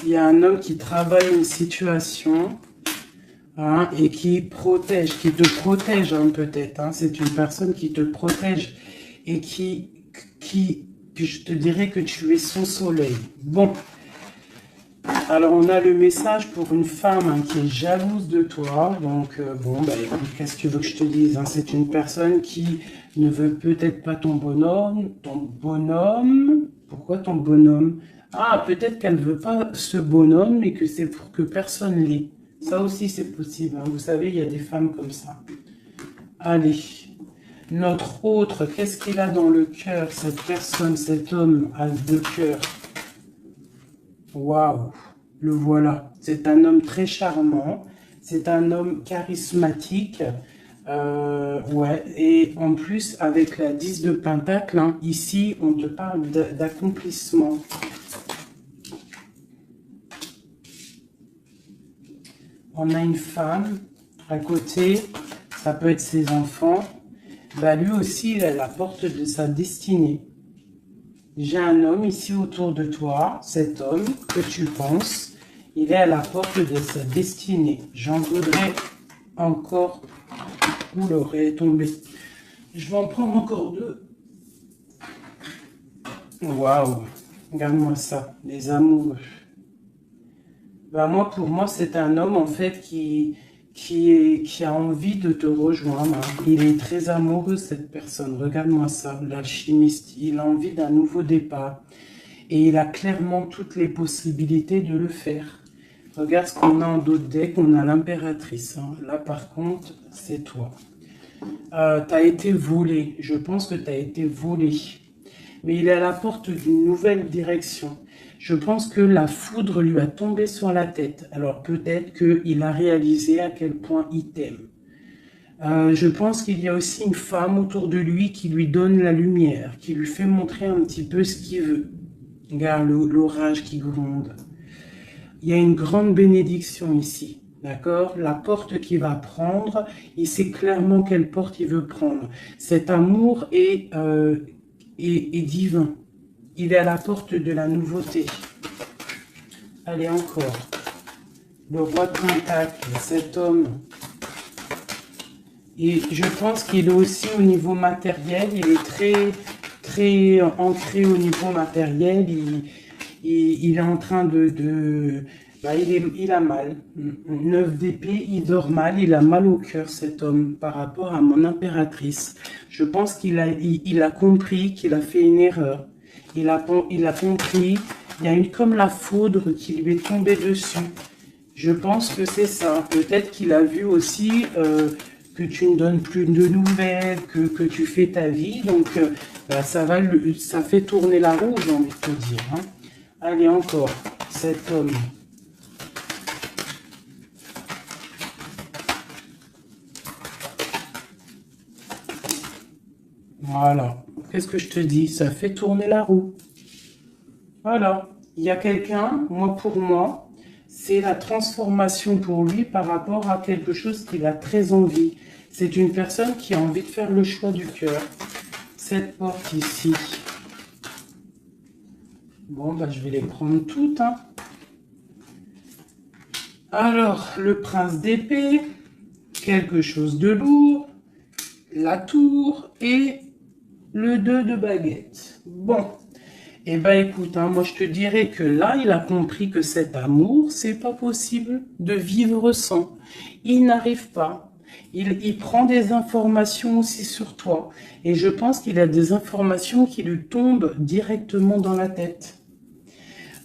Il y a un homme qui travaille une situation, hein, et qui protège, qui te protège, hein, peut-être. Hein. C'est une personne qui te protège et que je te dirais que tu es son soleil. Bon, alors on a le message pour une femme, hein, qui est jalouse de toi. Donc bon, bah écoute, qu'est-ce que tu veux que je te dise, hein? C'est une personne qui ne veut peut-être pas ton bonhomme. Ton bonhomme? Pourquoi ton bonhomme? Ah, peut-être qu'elle ne veut pas ce bonhomme et que c'est pour que personne l'ait. Ça aussi c'est possible, hein. Vous savez, il y a des femmes comme ça. Allez. Notre autre, qu'est-ce qu'il a dans le cœur, cette personne, cet homme a le cœur? Waouh, le voilà. C'est un homme très charmant, c'est un homme charismatique, ouais. Et en plus, avec la 10 de Pentacle, hein, ici, on te parle d'accomplissement. On a une femme à côté, ça peut être ses enfants. Bah, lui aussi, il est à la porte de sa destinée. J'ai un homme ici autour de toi. Cet homme que tu penses, il est à la porte de sa destinée. J'en voudrais encore. Où l'aurait est tombé. Je vais en prendre encore deux. Waouh! Regarde-moi ça, les amoureux. Bah, pour moi, c'est un homme, en fait, qui a envie de te rejoindre. Il est très amoureux, cette personne. Regarde-moi ça, l'alchimiste. Il a envie d'un nouveau départ. Et il a clairement toutes les possibilités de le faire. Regarde ce qu'on a en d'autres decks. On a l'impératrice. Hein. Là, par contre, c'est toi. Tu as été volé. Je pense que tu as été volé. Mais il est à la porte d'une nouvelle direction. Je pense que la foudre lui a tombé sur la tête. Alors peut-être qu'il a réalisé à quel point il t'aime. Je pense qu'il y a aussi une femme autour de lui qui lui donne la lumière, qui lui fait montrer un petit peu ce qu'il veut. Regarde l'orage qui gronde. Il y a une grande bénédiction ici. D'accord? La porte qu'il va prendre, il sait clairement quelle porte il veut prendre. Cet amour est divin. Il est à la porte de la nouveauté. Allez, encore. Le roi de Pentacle, cet homme. Et je pense qu'il est aussi au niveau matériel, il est très ancré au niveau matériel. Il est en train bah, il a mal. 9 d'épée, il dort mal, il a mal au cœur, cet homme, par rapport à mon impératrice. Je pense il a compris qu'il a fait une erreur. Il a compris, il y a comme la foudre qui lui est tombée dessus. Je pense que c'est ça. Peut-être qu'il a vu aussi que tu ne donnes plus de nouvelles, que tu fais ta vie. Donc, bah, ça fait tourner la roue, j'ai envie de te dire. Hein. Allez, encore, cet homme. Voilà. Qu'est-ce que je te dis? Ça fait tourner la roue. Voilà. Il y a quelqu'un, pour moi, c'est la transformation pour lui par rapport à quelque chose qu'il a très envie. C'est une personne qui a envie de faire le choix du cœur. Cette porte ici. Bon, bah, je vais les prendre toutes. Hein. Alors, le prince d'épée, quelque chose de lourd, la tour et le 2 de baguette. Bon, et ben écoute, hein, moi je te dirais que là, il a compris que cet amour, c'est pas possible de vivre sans. Il n'arrive pas. Il prend des informations aussi sur toi. Et je pense qu'il a des informations qui lui tombent directement dans la tête.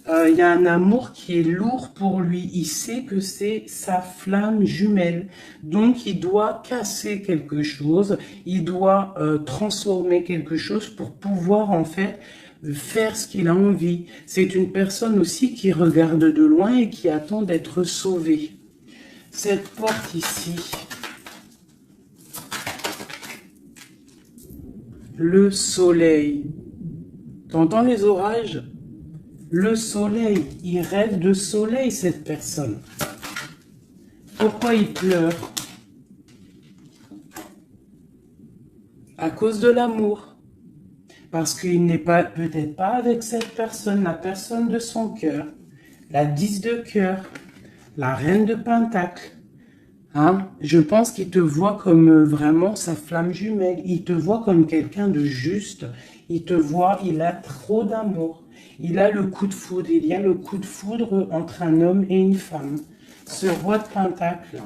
Il y a un amour qui est lourd pour lui. Il sait que c'est sa flamme jumelle. Donc, il doit casser quelque chose. Il doit transformer quelque chose pour pouvoir, en fait, faire ce qu'il a envie. C'est une personne aussi qui regarde de loin et qui attend d'être sauvée. Cette porte ici. Le soleil. T'entends les orages ? Le soleil, il rêve de soleil, cette personne. Pourquoi il pleure? À cause de l'amour. Parce qu'il n'est pas, peut-être pas avec cette personne, la personne de son cœur. La 10 de cœur. La reine de Pentacle. Hein? Je pense qu'il te voit comme vraiment sa flamme jumelle. Il te voit comme quelqu'un de juste. Il te voit, il a trop d'amour. Il a le coup de foudre. Il y a le coup de foudre entre un homme et une femme. Ce roi de Pentacle.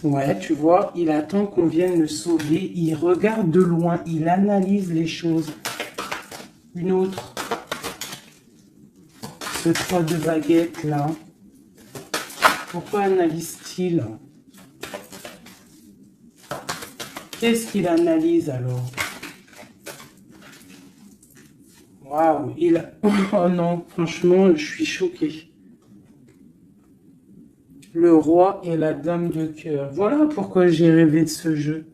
Ouais, tu vois, il attend qu'on vienne le sauver. Il regarde de loin. Il analyse les choses. Une autre. Ce 3 de baguette là. Pourquoi analyse-t-il? Qu'est-ce qu'il analyse alors? Waouh, oh non, franchement, je suis choquée. Le roi et la dame de cœur. Voilà pourquoi j'ai rêvé de ce jeu.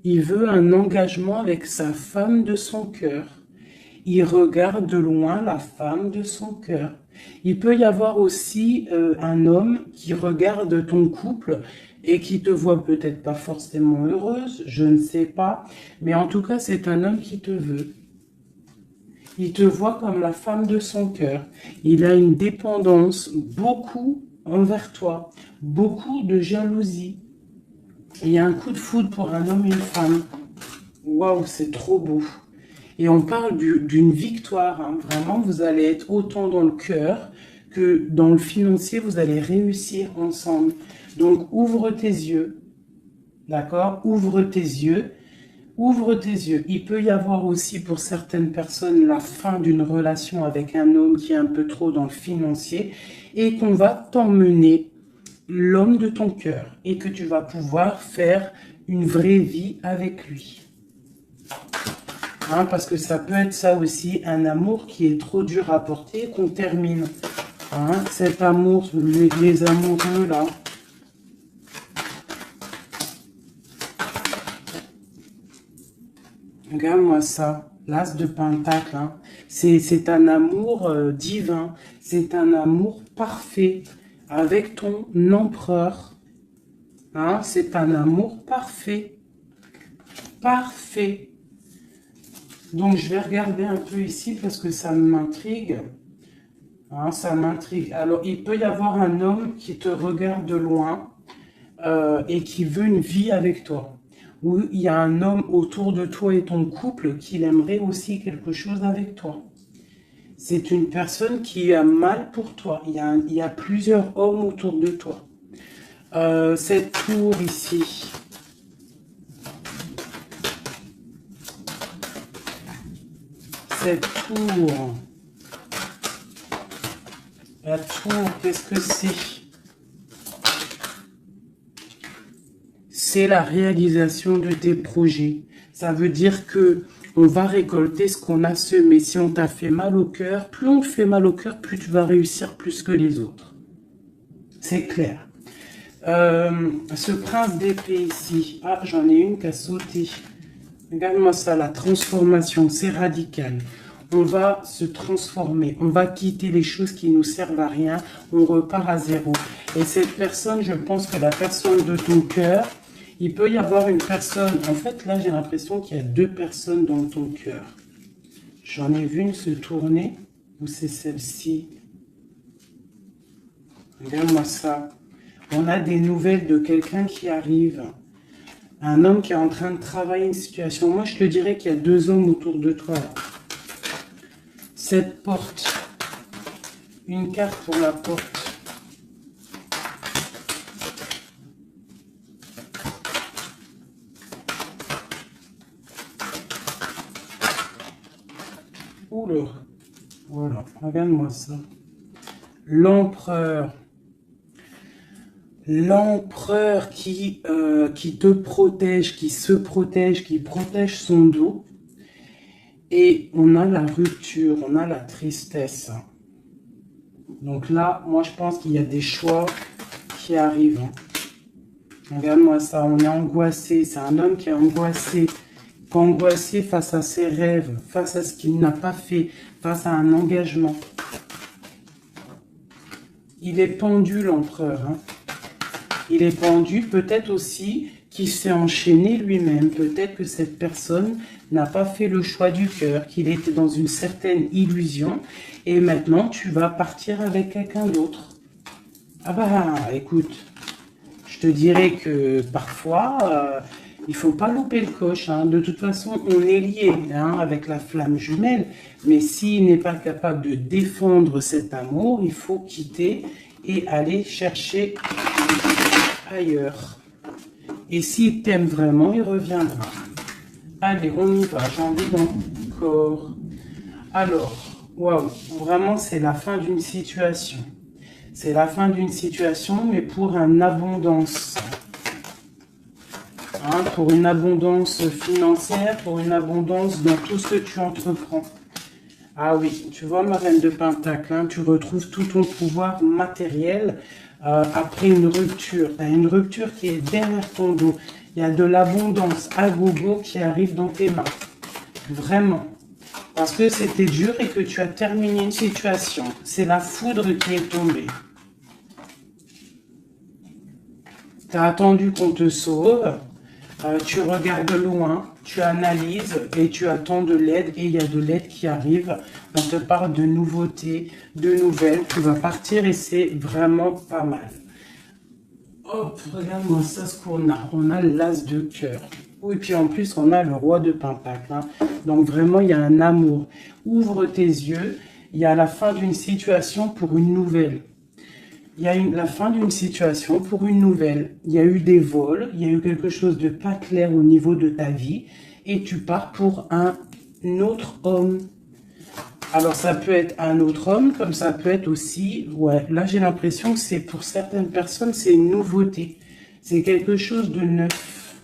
Il veut un engagement avec sa femme de son cœur. Il regarde de loin la femme de son cœur. Il peut y avoir aussi un homme qui regarde ton couple et qui te voit peut-être pas forcément heureuse, je ne sais pas, mais en tout cas c'est un homme qui te veut. Il te voit comme la femme de son cœur. Il a une dépendance beaucoup envers toi, beaucoup de jalousie. Il y a un coup de foudre pour un homme et une femme. Waouh, c'est trop beau. Et on parle d'une victoire. Hein. Vraiment, vous allez être autant dans le cœur que dans le financier. Vous allez réussir ensemble. Donc, ouvre tes yeux. D'accord? Ouvre tes yeux. Ouvre tes yeux. Il peut y avoir aussi pour certaines personnes la fin d'une relation avec un homme qui est un peu trop dans le financier et qu'on va t'emmener l'homme de ton cœur et que tu vas pouvoir faire une vraie vie avec lui. Hein, parce que ça peut être ça aussi, un amour qui est trop dur à porter, qu'on termine. Hein, cet amour, les amoureux là. Regarde-moi ça, l'as de Pentacle. Hein. C'est un amour divin, c'est un amour parfait avec ton empereur. Hein, c'est un amour parfait. Parfait. Donc, je vais regarder un peu ici parce que ça m'intrigue. Hein, ça m'intrigue. Alors, il peut y avoir un homme qui te regarde de loin. et qui veut une vie avec toi. Ou il y a un homme autour de toi et ton couple qui aimerait aussi quelque chose avec toi. C'est une personne qui a mal pour toi. Il y a plusieurs hommes autour de toi. Cette tour ici. Cette tour. La tour, qu'est-ce que c'est? C'est la réalisation de tes projets. Ça veut dire que on va récolter ce qu'on a semé. Si on t'a fait mal au cœur, plus on te fait mal au cœur, plus tu vas réussir plus que les autres. C'est clair. Ce prince d'épée ici. Ah, j'en ai une qui a sauté. Regarde-moi ça, la transformation, c'est radical. On va se transformer, on va quitter les choses qui nous servent à rien, on repart à zéro. Et cette personne, je pense que la personne de ton cœur, il peut y avoir une personne, en fait là j'ai l'impression qu'il y a deux personnes dans ton cœur. J'en ai vu une se tourner, ou c'est celle-ci. Regarde-moi ça. On a des nouvelles de quelqu'un qui arrive. Un homme qui est en train de travailler une situation. Moi, je te dirais qu'il y a deux hommes autour de toi. Là. Cette porte. Une carte pour la porte. Oula. Voilà, regarde-moi ça. L'empereur. L'empereur qui te protège, qui se protège, qui protège son dos. Et on a la rupture, on a la tristesse. Donc là, moi je pense qu'il y a des choix qui arrivent. Regarde-moi ça, on est angoissé. C'est un homme qui est angoissé face à ses rêves, face à ce qu'il n'a pas fait, face à un engagement. Il est pendu, l'empereur. Hein. Il est pendu, peut-être aussi qu'il s'est enchaîné lui-même. Peut-être que cette personne n'a pas fait le choix du cœur, qu'il était dans une certaine illusion. Et maintenant, tu vas partir avec quelqu'un d'autre. Ah bah, écoute, je te dirais que parfois, il faut pas louper le coche. Hein. De toute façon, on est lié hein, avec la flamme jumelle. Mais s'il n'est pas capable de défendre cet amour, il faut quitter et aller chercher ailleurs. Et s'il t'aime vraiment, il reviendra. Allez, on y va. J'ai envie d'encore. Alors, waouh, vraiment, c'est la fin d'une situation. C'est la fin d'une situation, mais pour une abondance. Hein, pour une abondance financière, pour une abondance dans tout ce que tu entreprends. Ah oui, tu vois, ma reine de Pentacle, hein, tu retrouves tout ton pouvoir matériel après une rupture. Tu as une rupture qui est derrière ton dos. Il y a de l'abondance à gogo qui arrive dans tes mains. Vraiment. Parce que c'était dur et que tu as terminé une situation. C'est la foudre qui est tombée. Tu as attendu qu'on te sauve. Tu regardes loin, tu analyses et tu attends de l'aide. Et il y a de l'aide qui arrive. On te parle de nouveautés, de nouvelles. Tu vas partir et c'est vraiment pas mal. Hop, regarde-moi ça ce qu'on a. On a l'as de cœur. Oui, puis en plus, on a le roi de Pentacle. Hein. Donc vraiment, il y a un amour. Ouvre tes yeux. Il y a la fin d'une situation pour une nouvelle. Il y a la fin d'une situation pour une nouvelle. Il y a eu des vols. Il y a eu quelque chose de pas clair au niveau de ta vie. Et tu pars pour un autre homme. Alors, ça peut être un autre homme, comme ça peut être aussi... Ouais, là, j'ai l'impression que c'est pour certaines personnes, c'est une nouveauté. C'est quelque chose de neuf.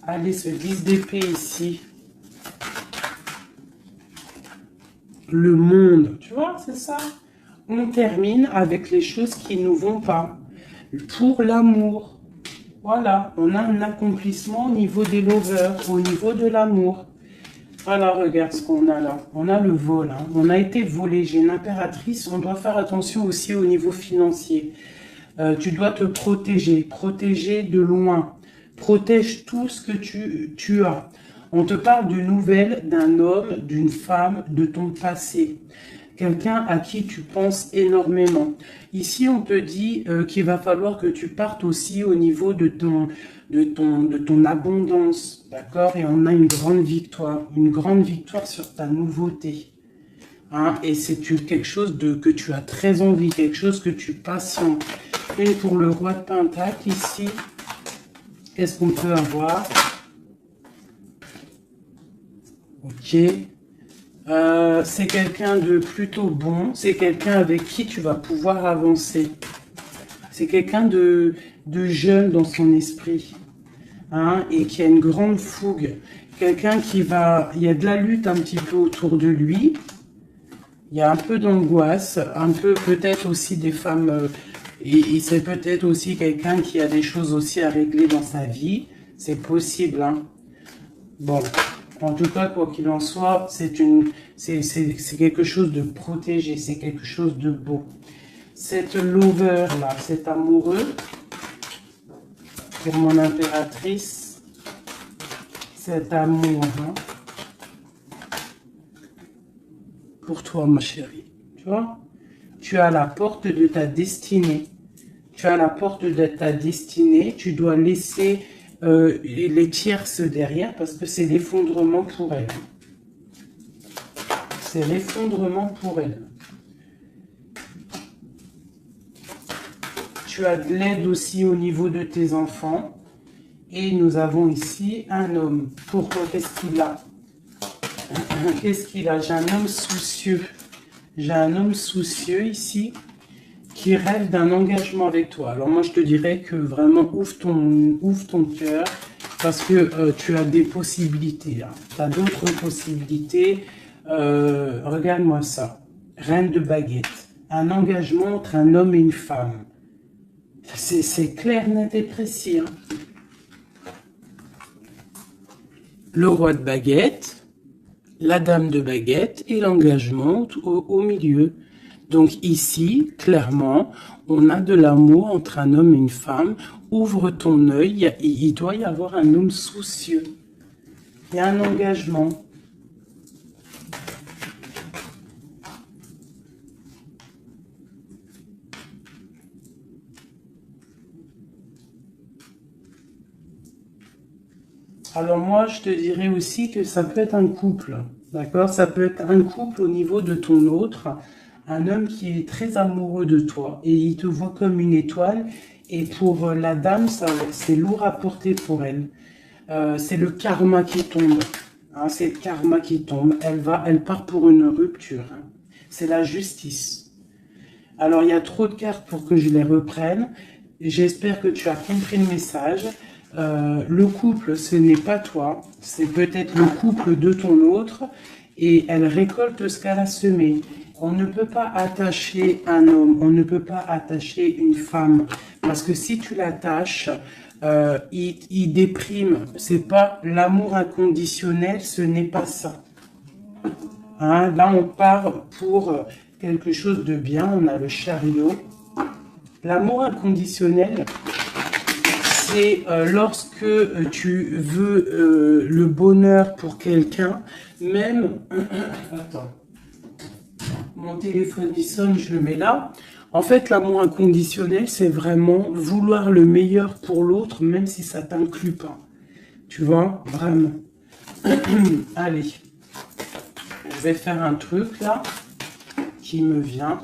Allez, ce 10 d'épée ici. Le monde, tu vois, c'est ça. On termine avec les choses qui ne nous vont pas. Pour l'amour. Voilà, on a un accomplissement au niveau des lovers, au niveau de l'amour. Voilà, regarde ce qu'on a là. On a le vol. Hein. On a été volé. J'ai une impératrice. On doit faire attention aussi au niveau financier. Tu dois te protéger. Protéger de loin. Protège tout ce que tu as. On te parle de nouvelles d'un homme, d'une femme, de ton passé. quelqu'un à qui tu penses énormément. Ici, on te dit qu'il va falloir que tu partes aussi au niveau de ton abondance, d'accord? Et on a une grande victoire sur ta nouveauté. Hein? Et c'est quelque chose que tu as très envie, quelque chose que tu patientes. Une pour le roi de Pentacle ici. Qu'est-ce qu'on peut avoir? Ok. C'est quelqu'un de plutôt bon. C'est quelqu'un avec qui tu vas pouvoir avancer. C'est quelqu'un de jeune dans son esprit. Hein, et qui a une grande fougue. Quelqu'un qui va... Il y a de la lutte un petit peu autour de lui. Il y a un peu d'angoisse. Un peu peut-être aussi des femmes... et c'est peut-être aussi quelqu'un qui a des choses aussi à régler dans sa vie. C'est possible. Hein. Bon... En tout cas, quoi qu'il en soit, c'est quelque chose de protégé, c'est quelque chose de beau. Cette lover là, cet amoureux, pour mon impératrice, cet amour, hein, pour toi, ma chérie, tu vois, tu as la porte de ta destinée. Tu as la porte de ta destinée, tu dois laisser les tierces derrière parce que c'est l'effondrement pour elle. C'est l'effondrement pour elle. Tu as de l'aide aussi au niveau de tes enfants. Et nous avons ici un homme. Pourquoi? Qu'est-ce qu'il a? Qu'est-ce qu'il a? J'ai un homme soucieux. J'ai un homme soucieux ici qui rêve d'un engagement avec toi. Alors moi, je te dirais que vraiment, ouvre ton cœur parce que tu as des possibilités. Hein. Tu as d'autres possibilités. Regarde-moi ça. Reine de baguette. Un engagement entre un homme et une femme. C'est clair, net et précis. Hein. Le roi de baguette, la dame de baguette et l'engagement au milieu. Donc ici, clairement, on a de l'amour entre un homme et une femme. Ouvre ton œil, il doit y avoir un homme soucieux. Il y a un engagement. Alors moi, je te dirais aussi que ça peut être un couple, d'accord? Ça peut être un couple au niveau de ton autre, un homme qui est très amoureux de toi et il te voit comme une étoile. Et pour la dame, c'est lourd à porter pour elle. C'est le karma qui tombe. Hein, c'est le karma qui tombe. Elle part pour une rupture. Hein. C'est la justice. Alors, il y a trop de cartes pour que je les reprenne. J'espère que tu as compris le message. Le couple, ce n'est pas toi. C'est peut-être le couple de ton autre. Et elle récolte ce qu'elle a semé. On ne peut pas attacher un homme, on ne peut pas attacher une femme. Parce que si tu l'attaches, il déprime. C'est pas l'amour inconditionnel, ce n'est pas ça. Hein, là, on part pour quelque chose de bien. On a le chariot. L'amour inconditionnel, c'est lorsque tu veux le bonheur pour quelqu'un, même... Attends. Mon téléphone il sonne, je le mets là. En fait, l'amour inconditionnel, c'est vraiment vouloir le meilleur pour l'autre, même si ça t'inclut pas. Tu vois, vraiment. Allez, je vais faire un truc là qui me vient.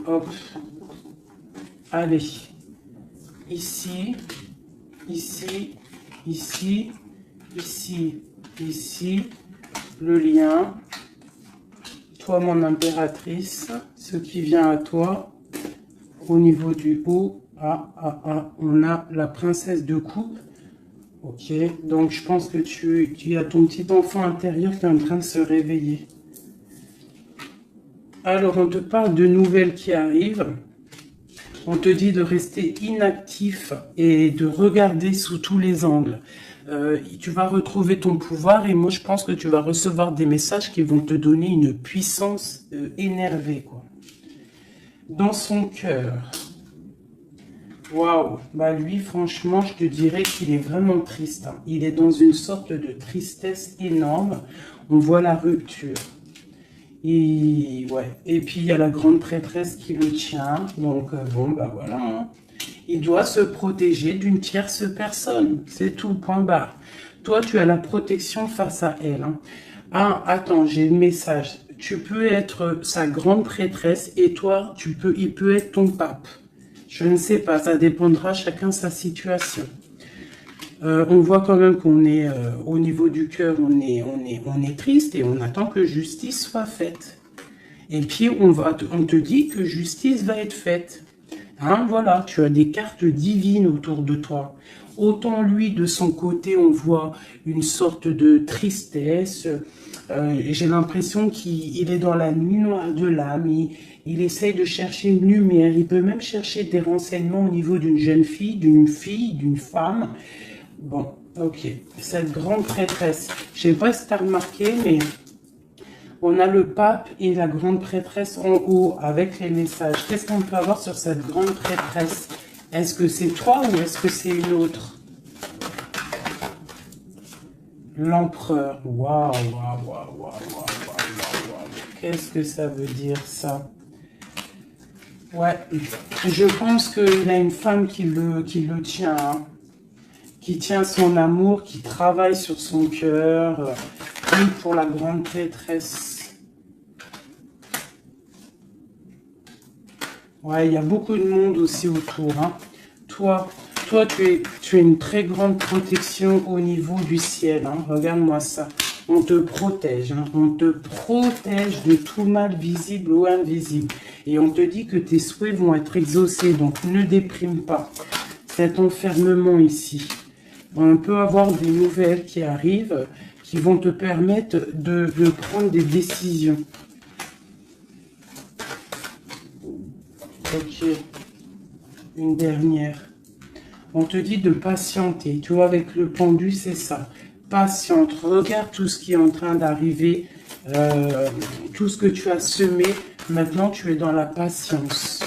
Hop. Allez. Ici, ici, ici, ici, ici. Le lien. Toi, mon impératrice. Ce qui vient à toi. Au niveau du haut. On a la princesse de coupe. Ok. Donc, je pense que tu as ton petit enfant intérieur qui est en train de se réveiller. Alors, on te parle de nouvelles qui arrivent. On te dit de rester inactif et de regarder sous tous les angles. Tu vas retrouver ton pouvoir et moi je pense que tu vas recevoir des messages qui vont te donner une puissance énervée, quoi. Dans son cœur. Waouh, bah lui franchement je te dirais qu'il est vraiment triste, hein. Il est dans une sorte de tristesse énorme. On voit la rupture. Et ouais, et puis il y a la grande prêtresse qui le tient. Donc bon bah voilà, hein. Il doit se protéger d'une tierce personne. C'est tout, point barre. Toi, tu as la protection face à elle, hein. Ah, attends, j'ai le message. Tu peux être sa grande prêtresse et toi, il peut être ton pape. Je ne sais pas, ça dépendra chacun sa situation. On voit quand même qu'on est au niveau du cœur, on est triste et on attend que justice soit faite. Et puis on te dit que justice va être faite. Hein, voilà, tu as des cartes divines autour de toi. Autant lui, de son côté, on voit une sorte de tristesse. J'ai l'impression qu'il est dans la nuit noire de l'âme. Il essaye de chercher une lumière. Il peut même chercher des renseignements au niveau d'une jeune fille, d'une femme. Bon, ok. Cette grande prêtresse. Je ne sais pas si tu as remarqué, mais on a le pape et la grande prêtresse en haut avec les messages. Qu'est-ce qu'on peut avoir sur cette grande prêtresse? Est-ce que c'est toi ou est-ce que c'est une autre? L'empereur. Waouh, waouh, waouh, waouh, waouh, waouh. Qu'est-ce que ça veut dire ça? Ouais, je pense qu'il a une femme qui le tient, hein, qui tient son amour, qui travaille sur son cœur. Oui, pour la grande prêtresse. Ouais, il y a beaucoup de monde aussi autour, hein. Toi, tu es une très grande protection au niveau du ciel, hein. Regarde-moi ça. On te protège, hein. On te protège de tout mal visible ou invisible. Et on te dit que tes souhaits vont être exaucés, donc ne déprime pas. Cet enfermement ici. On peut avoir des nouvelles qui arrivent, qui vont te permettre de prendre des décisions. Ok, une dernière. On te dit de patienter. Tu vois, avec le pendu, c'est ça. Patiente. Regarde tout ce qui est en train d'arriver. Tout ce que tu as semé. Maintenant, tu es dans la patience.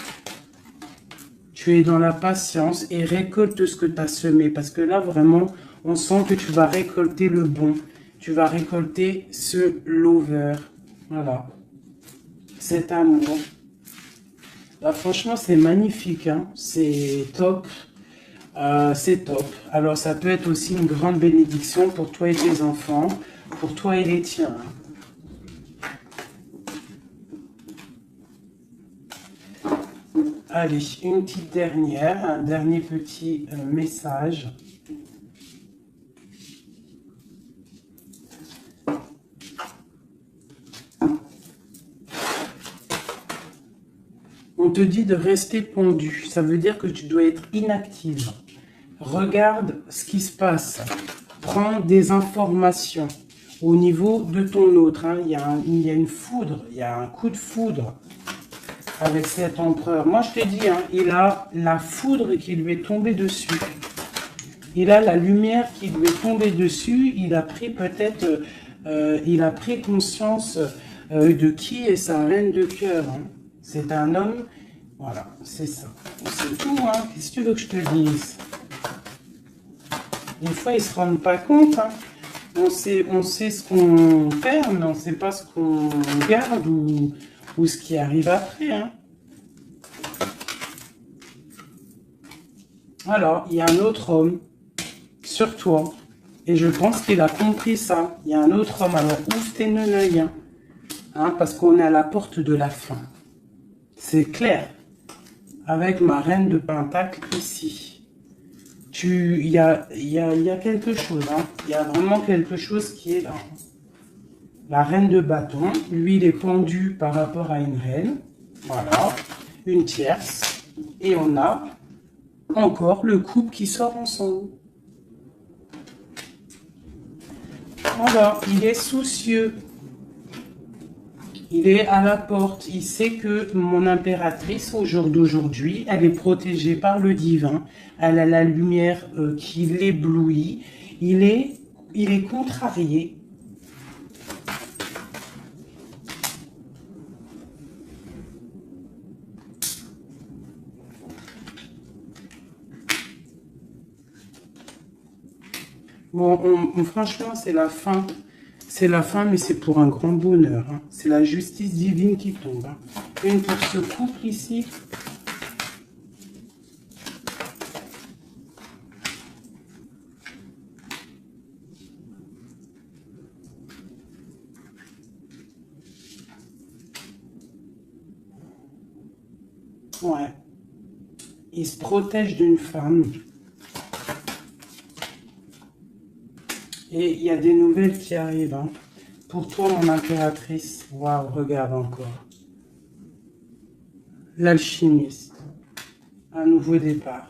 Tu es dans la patience et récolte ce que tu as semé. Parce que là, vraiment, on sent que tu vas récolter le bon. Tu vas récolter ce lover. Voilà. Cet amour. Là, franchement, c'est magnifique, hein. C'est top. C'est top. Alors, ça peut être aussi une grande bénédiction pour toi et tes enfants, pour toi et les tiens. Allez, une petite dernière, un dernier petit message. On te dit de rester pendu. Ça veut dire que tu dois être inactive. Regarde ce qui se passe. Prends des informations au niveau de ton autre, hein. Il y a une foudre, il y a un coup de foudre avec cet empereur. Moi, je te dis, hein, il a la foudre qui lui est tombée dessus. Il a la lumière qui lui est tombée dessus. Il a pris peut-être, il a pris conscience de qui est sa reine de cœur, hein. C'est un homme, voilà, c'est ça. C'est tout, hein. Qu'est-ce que tu veux que je te dise? Des fois, ils ne se rendent pas compte, hein. On sait ce qu'on perd, mais on ne sait pas ce qu'on garde ou ce qui arrive après, hein. Alors, il y a un autre homme sur toi. Et je pense qu'il a compris ça. Il y a un autre homme. Alors, ouvre tes l'œil, hein, parce qu'on est à la porte de la fin. C'est clair. Avec ma reine de Pentacle ici. Il y a quelque chose, hein. Il y a vraiment quelque chose qui est là. La reine de bâton. Lui, il est pendu par rapport à une reine. Voilà. Une tierce. Et on a encore le couple qui sort ensemble. Voilà. Il est soucieux. Il est à la porte. Il sait que mon impératrice, au jour d'aujourd'hui, elle est protégée par le divin. Elle a la lumière qui l'éblouit. Il est contrarié. Bon, franchement, c'est la fin. C'est la fin, mais c'est pour un grand bonheur. Hein. C'est la justice divine qui tombe. Hein. Une pour ce couple ici. Ouais. Il se protège d'une femme. Et il y a des nouvelles qui arrivent. Hein. Pour toi, mon impératrice. Waouh, regarde encore. L'alchimiste. Un nouveau départ.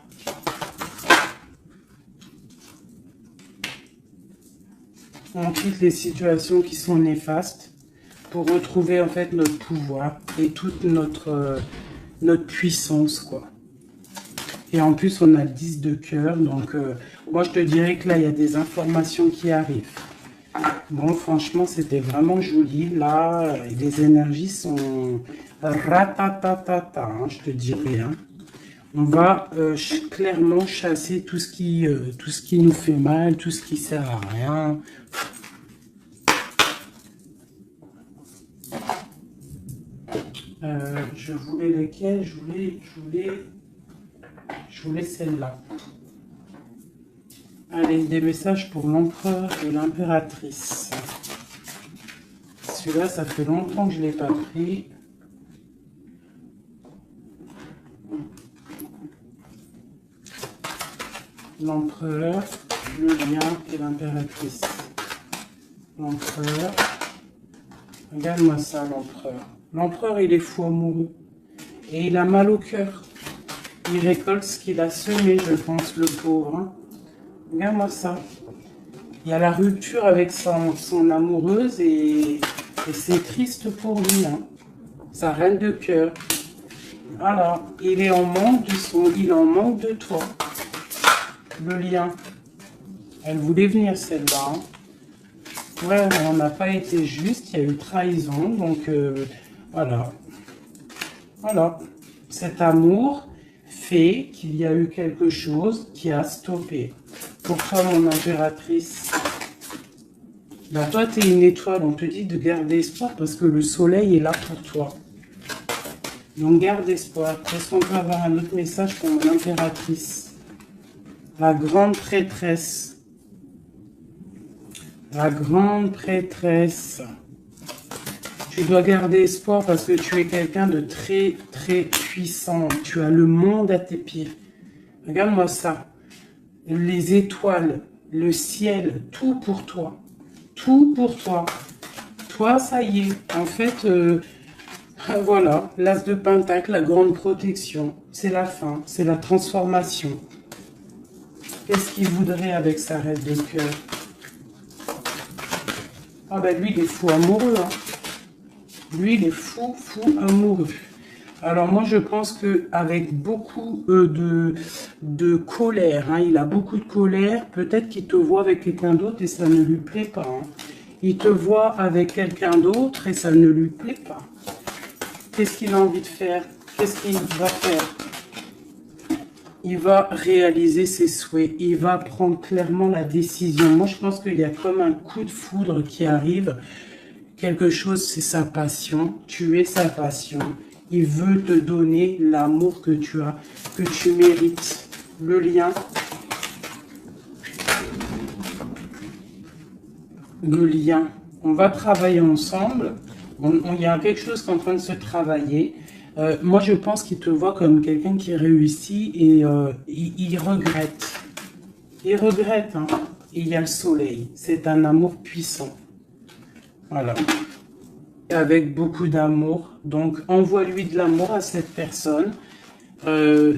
On quitte les situations qui sont néfastes pour retrouver en fait notre pouvoir et toute notre puissance, quoi. Et en plus, on a le 10 de cœur. Donc, moi, je te dirais que là, il y a des informations qui arrivent. Bon, franchement, c'était vraiment joli. Là, les énergies sont ratatatata, hein, je te dirais. Hein. On va clairement chasser tout ce qui nous fait mal, tout ce qui sert à rien. Je voulais lesquelles? Je voulais celle-là. Allez, des messages pour l'empereur et l'impératrice. Celui-là, ça fait longtemps que je ne l'ai pas pris. L'empereur, le lien et l'impératrice. L'empereur. Regarde-moi ça, l'empereur. L'empereur, il est fou amoureux. Et il a mal au cœur. Il récolte ce qu'il a semé, je pense, le pauvre. Hein. Regarde-moi ça. Il y a la rupture avec son amoureuse et c'est triste pour lui. Hein. Sa reine de cœur. Voilà. Il est en manque il est en manque de toi. Le lien. Elle voulait venir celle-là. Hein. Ouais, on n'a pas été juste. Il y a eu trahison. Donc, voilà. Voilà. Cet amour fait qu'il y a eu quelque chose qui a stoppé. Pour toi, mon impératrice, bah, toi, tu es une étoile. On te dit de garder espoir parce que le soleil est là pour toi. Donc, garde espoir. Est-ce qu'on peut avoir un autre message pour mon impératrice? La grande prêtresse. La grande prêtresse. Tu dois garder espoir parce que tu es quelqu'un de très, très puissant. Tu as le monde à tes pieds. Regarde-moi ça. Les étoiles, le ciel, tout pour toi. Tout pour toi. Toi, ça y est. En fait, voilà. L'as de Pentacle, la grande protection. C'est la fin. C'est la transformation. Qu'est-ce qu'il voudrait avec sa reine de cœur? Ah ben lui, il est fou amoureux. Hein. Lui, il est fou amoureux. Alors moi, je pense qu'avec beaucoup de colère, hein, il a beaucoup de colère, peut-être qu'il te voit avec quelqu'un d'autre et ça ne lui plaît pas. Hein. Il te voit avec quelqu'un d'autre et ça ne lui plaît pas. Qu'est-ce qu'il a envie de faire? Qu'est-ce qu'il va faire? Il va réaliser ses souhaits. Il va prendre clairement la décision. Moi, je pense qu'il y a comme un coup de foudre qui arrive. Quelque chose, c'est sa passion. Tu es sa passion. Il veut te donner l'amour que tu as, que tu mérites. Le lien. Le lien. On va travailler ensemble. Il y a quelque chose qui est en train de se travailler. Moi, je pense qu'il te voit comme quelqu'un qui réussit et il regrette. Il regrette. Hein. Et il y a le soleil. C'est un amour puissant. Voilà. Avec beaucoup d'amour. Donc, envoie-lui de l'amour à cette personne.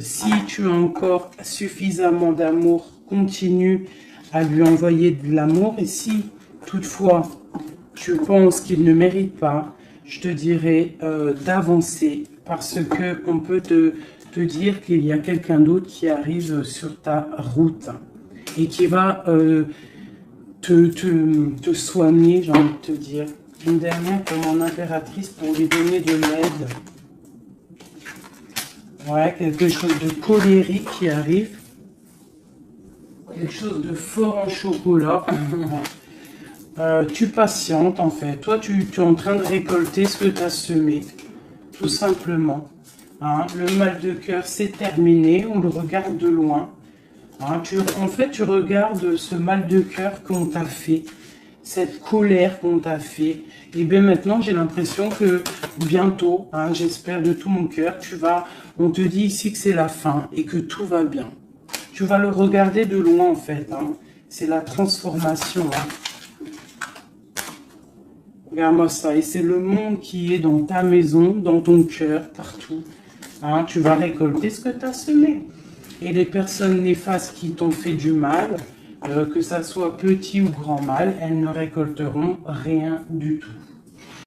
Si tu as encore suffisamment d'amour, continue à lui envoyer de l'amour. Et si, toutefois, tu penses qu'il ne mérite pas, je te dirais d'avancer parce que on peut te dire qu'il y a quelqu'un d'autre qui arrive sur ta route et qui va te soigner, j'ai envie de te dire. Une dernière comme en impératrice pour lui donner de l'aide. Ouais, quelque chose de colérique qui arrive. Quelque chose de fort en chocolat. Tu patientes en fait. Toi, tu es en train de récolter ce que tu as semé. Tout simplement. Hein, le mal de cœur, c'est terminé. On le regarde de loin. Hein, en fait, tu regardes ce mal de cœur qu'on t'a fait. Cette colère qu'on t'a fait. Et bien maintenant, j'ai l'impression que bientôt, hein, j'espère de tout mon cœur, on te dit ici que c'est la fin et que tout va bien. Tu vas le regarder de loin en fait. Hein. C'est la transformation. Hein. Regarde-moi ça. Et c'est le monde qui est dans ta maison, dans ton cœur, partout. Hein, tu vas récolter ce que tu as semé. Et les personnes néfastes qui t'ont fait du mal, que ça soit petit ou grand mal, elles ne récolteront rien du tout.